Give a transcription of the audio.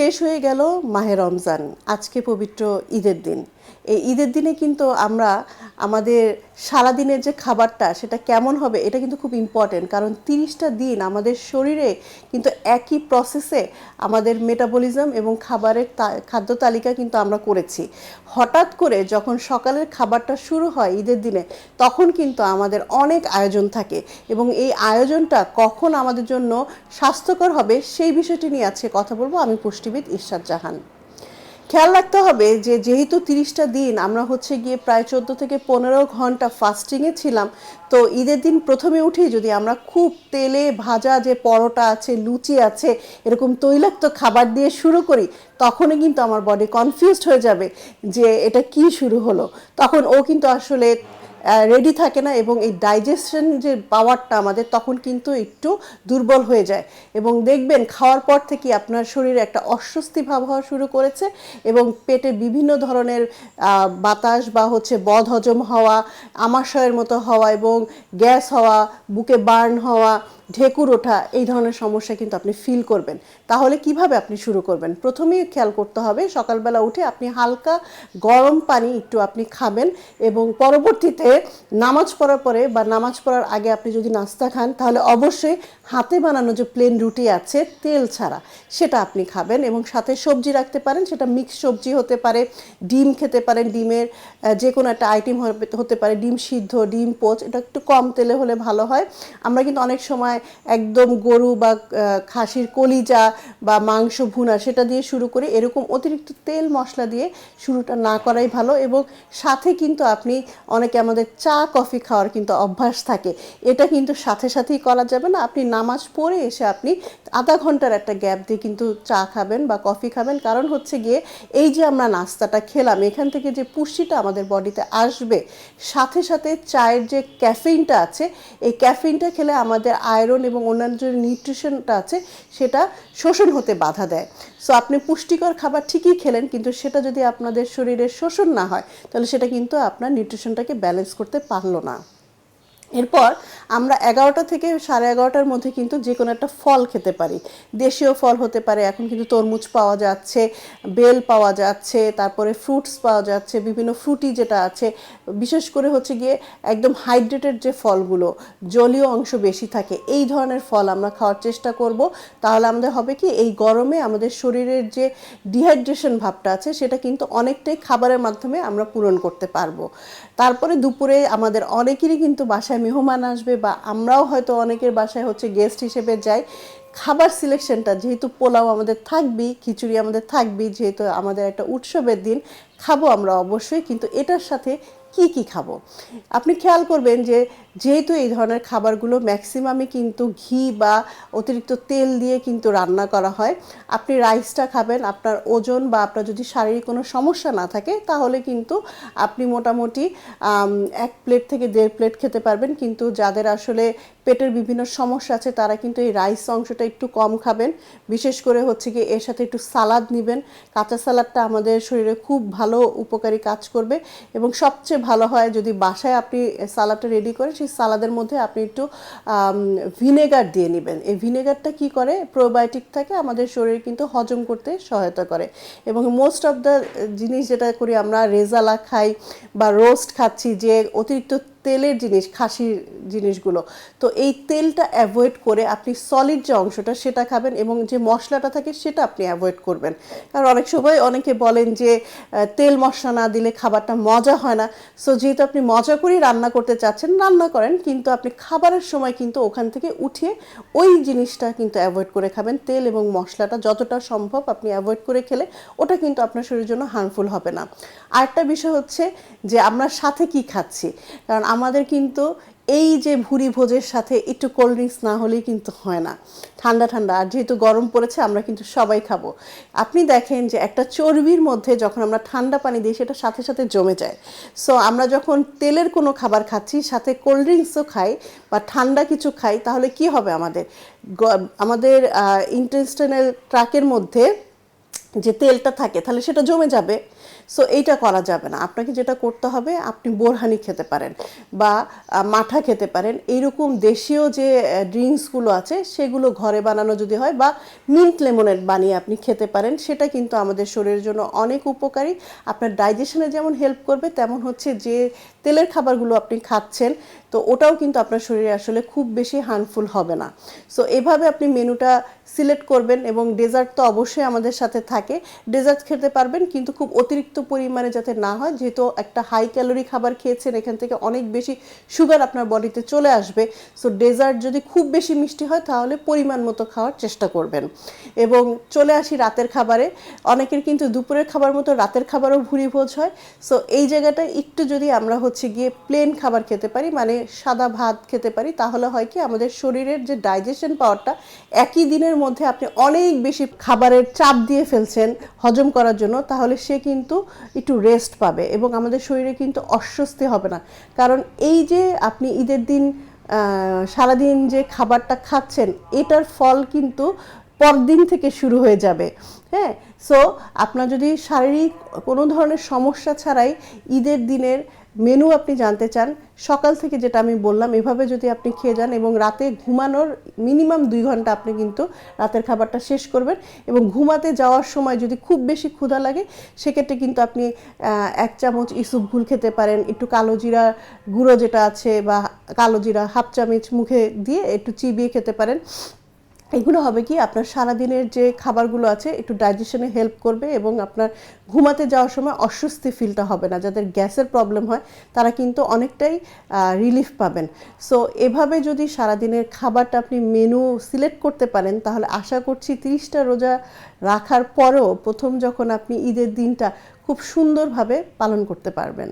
শেষ হয়ে গেল মাহে রমজান, আজকে পবিত্র ঈদের দিন। এই ঈদের দিনে কিন্তু আমরা আমাদের সারাদিনের যে খাবারটা সেটা কেমন হবে এটা কিন্তু খুব ইম্পর্টেন্ট, কারণ 30টা দিন আমাদের শরীরে কিন্তু একই প্রসেসে আমাদের মেটাবলিজম এবং খাবারের খাদ্য তালিকা কিন্তু আমরা করেছি। হঠাৎ করে যখন সকালের খাবারটা শুরু হয় ঈদের দিনে, তখন কিন্তু আমাদের অনেক আয়োজন থাকে এবং এই আয়োজনটা কখন আমাদের জন্য স্বাস্থ্যকর হবে সেই বিষয়টি নিয়ে আজকে কথা বলবো আমি পুষ্টিবিদ ইরশাদ জাহান। খেয়াল রাখতে হবে যে যেহেতু 30টা দিন আমরা হচ্ছে গিয়ে প্রায় 14 থেকে 15 ঘন্টা ফাস্টিংয়ে ছিলাম, তো ঈদের দিন প্রথমে উঠেই যদি আমরা খুব তেলে ভাজা যে পরোটা আছে, লুচি আছে, এরকম তৈলাক্ত খাবার দিয়ে শুরু করি, তখনই কিন্তু আমার বডি কনফিউজড হয়ে যাবে যে এটা কি শুরু হলো। তখন ও কিন্তু আসলে রেডি থাকে না এবং এই ডাইজেশন যে পাওয়ারটা আমাদের তখন কিন্তু একটু দুর্বল হয়ে যায় এবং দেখবেন খাওয়ার পর থেকে আপনার শরীরে একটা অস্বস্তি ভাব হওয়া শুরু করেছে এবং পেটে বিভিন্ন ধরনের বাতাস বা হচ্ছে বদহজম হওয়া, আমাশয়ের মতো হওয়া এবং গ্যাস হওয়া, বুকে বার্ন হওয়া, ঢেকুর ওঠা, এই ধরনের সমস্যা কিন্তু আপনি ফিল করবেন। তাহলে কিভাবে আপনি শুরু করবেন? প্রথমেই খেয়াল করতে হবে সকালবেলা উঠে আপনি হালকা গরম পানি একটু আপনি খাবেন এবং পরবর্তীতে নামাজ পড়ার পরে বা নামাজ পড়ার আগে আপনি যদি নাস্তা খান তাহলে অবশ্যই হাতে বানানো যে প্লেন রুটি আছে তেল ছাড়া সেটা আপনি খাবেন এবং সাথে সবজি রাখতে পারেন, সেটা মিক্স সবজি হতে পারে, ডিম খেতে পারেন, ডিমের যে কোনো একটা আইটেম হতে পারে, ডিম সিদ্ধ, ডিম পোচ, এটা একটু কম তেলে হলে ভালো হয়। আমরা কিন্তু অনেক সময় একদম গরু বা খাসির কলিজা বা মাংস ভুনা সেটা দিয়ে শুরু করি, এরকম অতিরিক্ত তেল মশলা দিয়ে শুরুটা না করাই ভালো। এবং সাথে কিন্তু আপনি অনেকে আমাদের চা কফি খাওয়ার কিন্তু অভ্যাস থাকে, এটা কিন্তু সাথে সাথেই করা যাবে না। আপনি নামাজ পড়ে এসে আপনি আধা ঘন্টার একটা গ্যাপ দিয়ে কিন্তু চা খাবেন বা কফি খাবেন, কারণ হচ্ছে গিয়ে এই যে আমরা নাস্তাটা খেলাম এখান থেকে যে পুষ্টিটা আমাদের বডিতে আসবে, সাথে সাথে চায়ের যে ক্যাফেইনটা আছে এই ক্যাফেইনটা খেলে আমাদের আয়রন এবং অন্যান্য যে নিউট্রিশনটা আছে সেটা শোষণ হতে বাধা দেয়। সো আপনি পুষ্টিকর খাবার ঠিকই খেলেন, কিন্তু সেটা যদি আপনাদের শরীরে শোষণ না হয় তাহলে সেটা কিন্তু আপনার নিউট্রিশনটাকে ব্যালেন্স করতে পারলো না। এরপর আমরা 11টা থেকে 11:30টার মধ্যে কিন্তু যে কোনো একটা ফল খেতে পারি। দেশীয় ফল হতে পারে, এখন কিন্তু তরমুজ পাওয়া যাচ্ছে, বেল পাওয়া যাচ্ছে, তারপরে ফ্রুটস পাওয়া যাচ্ছে, বিভিন্ন ফ্রুটি যেটা আছে, বিশেষ করে হচ্ছে গিয়ে একদম হাইড্রেটেড যে ফলগুলো, জলীয় অংশ বেশি থাকে, এই ধরনের ফল আমরা খাওয়ার চেষ্টা করব। তাহলে আমাদের হবে কি, এই গরমে আমাদের শরীরের যে ডিহাইড্রেশন ভাবটা আছে সেটা কিন্তু অনেকটাই খাবারের মাধ্যমে আমরা পূরণ করতে পারবো। তারপরে দুপুরে আমাদের অনেকেরই কিন্তু বাসায় মেহমান আসবে বা আমরাও হয়তো অনেকের বাসায় হচ্ছে গেস্ট হিসেবে যাই। খাবার সিলেকশনটা যেহেতু পোলাও আমাদের থাকবেই, খিচুড়ি আমাদের থাকবেই, যেহেতু আমাদের একটা উৎসবের দিন, খাবো আমরা অবশ্যই, কিন্তু এটার সাথে কি কি খাবো আপনি খেয়াল করবেন যে যেহেতু এই ধরনের খাবারগুলো ম্যাক্সিমামই কিন্তু ঘি বা অতিরিক্ত তেল দিয়ে কিন্তু রান্না করা হয়, আপনি রাইসটা খাবেন। আপনার ওজন বা আপনার যদি শারীরিক কোনো সমস্যা না থাকে তাহলে কিন্তু আপনি মোটামুটি 1 প্লেট থেকে 1.5 প্লেট খেতে পারবেন, কিন্তু যাদের আসলে পেটের বিভিন্ন সমস্যা আছে তারা কিন্তু এই রাইস অংশটা একটু কম খাবেন। বিশেষ করে হচ্ছে কি এর সাথে একটু সালাদ নেবেন, কাঁচা সালাদটা আমাদের শরীরে খুব ভালো উপকারী কাজ করবে এবং সবচেয়ে ভালো হয় যদি বাসায় আপনি সালাদটা রেডি করেন, সেই সালাদের মধ্যে আপনি একটু ভিনেগার দিয়ে নেবেন। এই ভিনেগারটা কি করে, প্রোবায়োটিক থাকে, আমাদের শরীরে কিন্তু হজম করতে সহায়তা করে। এবং মোস্ট অফ দ্য জিনিস যেটা করি আমরা, রেজালা খাই বা রোস্ট খাচ্ছি, যে অতিরিক্ত তেলের জিনিস, খাসির জিনিসগুলো, তো এই তেলটা অ্যাভয়েড করে আপনি সলিড যে অংশটা সেটা খাবেন এবং যে মশলাটা থাকে সেটা আপনি অ্যাভয়েড করবেন। কারণ অনেক সময় অনেকে বলেন যে তেল মশলা না দিলে খাবারটা মজা হয় না। সো যেহেতু আপনি মজা করেই রান্না করতে চাচ্ছেন, রান্না করেন, কিন্তু আপনি খাবারের সময় কিন্তু ওখান থেকে উঠিয়ে ওই জিনিসটা কিন্তু অ্যাভয়েড করে খাবেন। তেল এবং মশলাটা যতটা সম্ভব আপনি অ্যাভয়েড করে খেলে ওটা কিন্তু আপনার শরীরের জন্য হার্মফুল হবে না। আরেকটা বিষয় হচ্ছে যে আমরা সাথে কি খাচ্ছি, কারণ আমাদের কিন্তু এই যে ভুরি ভোজের সাথে একটু কোল্ড ড্রিঙ্কস না হলেই কিন্তু হয় না। ঠান্ডা ঠান্ডা, আর যেহেতু গরম পড়েছে আমরা কিন্তু সবাই খাবো। আপনি দেখেন যে একটা চর্বির মধ্যে যখন আমরা ঠান্ডা পানি দিই সেটা সাথে সাথে জমে যায়। সো আমরা যখন তেলের কোনো খাবার খাচ্ছি সাথে কোল্ড ড্রিঙ্কসও খাই বা ঠান্ডা কিছু খাই, তাহলে কি হবে, আমাদের ইন্টেস্টাইনাল ট্র্যাকের মধ্যে যে তেলটা থাকে তাহলে সেটা জমে যাবে। সো এইটা করা যাবে না। আপনাকে যেটা করতে হবে, আপনি বোরহানি খেতে পারেন বা মাঠা খেতে পারেন। এইরকম দেশীয় যে ড্রিঙ্কসগুলো আছে সেগুলো ঘরে বানানো যদি হয়, বা মিন্ট লেমনেড বানিয়ে আপনি খেতে পারেন, সেটা কিন্তু আমাদের শরীরের জন্য অনেক উপকারী। আপনার ডাইজেশনে যেমন হেল্প করবে, তেমন হচ্ছে যে তেলের খাবারগুলো আপনি খাচ্ছেন তো ওটাও কিন্তু আপনার শরীরে আসলে খুব বেশি হার্মফুল হবে না। সো এভাবে আপনি মেনুটা সিলেক্ট করবেন, এবং ডেজার্ট তো অবশ্যই আমাদের সাথে থাকে। ডেজার্ট খেতে পারবেন, কিন্তু খুব অতিরিক্ত পরিমাণে যাতে না হয়, যেহেতু একটা হাই ক্যালোরি খাবার খেয়েছেন, এখান থেকে অনেক বেশি সুগার আপনার বডিতে চলে আসবে। সো ডেজার্ট যদি খুব বেশি মিষ্টি হয় তাহলে পরিমাণ মতো খাওয়ার চেষ্টা করবেন। এবং চলে আসি রাতের খাবারে। অনেকের কিন্তু দুপুরের খাবার মতো রাতের খাবারও ভুরিভোজ হয়। সো এই জায়গাটায় একটু যদি আমরা হচ্ছে গিয়ে প্লেন খাবার খেতে পারি, মানে সাদা ভাত খেতে পারি, তাহলে হয় কি আমাদের শরীরের যে ডাইজেশন পাওয়ারটা, একই দিনের মধ্যে আপনি অনেক বেশি খাবারের চাপ দিয়ে ফেলছেন হজম করার জন্য, তাহলে সে কিন্তু একটু রেস্ট পাবে এবং আমাদের শরীরে কিন্তু অস্বস্তি হবে না। কারণ এই যে আপনি ঈদের দিন সারাদিন যে খাবারটা খাচ্ছেন, এটার ফল কিন্তু পরদিন থেকে শুরু হয়ে যাবে। হ্যাঁ, সো আপনার যদি শারীরিক কোনো ধরনের সমস্যা ছাড়াই ঈদের দিনের মেনু আপনি জানতে চান, সকাল থেকে যেটা আমি বললাম এভাবে যদি আপনি খেয়ে যান, এবং রাতে ঘুমানোর মিনিমাম 2 ঘন্টা আপনি কিন্তু রাতের খাবারটা শেষ করবেন। এবং ঘুমাতে যাওয়ার সময় যদি খুব বেশি ক্ষুধা লাগে, সেক্ষেত্রে কিন্তু আপনি 1 চামচ ইসবগুল খেতে পারেন, একটু কালো জিরা গুঁড়ো যেটা আছে, বা কালো জিরা হাফ চামচ মুখে দিয়ে একটু চিবিয়ে খেতে পারেন। এগুলো হবে কি আপনার সারাদিনের যে খাবারগুলো আছে একটু ডাইজেশনে হেল্প করবে, এবং আপনার ঘুমাতে যাওয়ার সময় অস্বস্তি ফিলটা হবে না। যাদের গ্যাসের প্রবলেম হয় তারা কিন্তু অনেকটাই রিলিফ পাবেন। সো এভাবে যদি সারাদিনের খাবারটা আপনি মেনু সিলেক্ট করতে পারেন, তাহলে আশা করছি 30টা রোজা রাখার পরেও প্রথম যখন আপনি ঈদের দিনটা খুব সুন্দরভাবে পালন করতে পারবেন।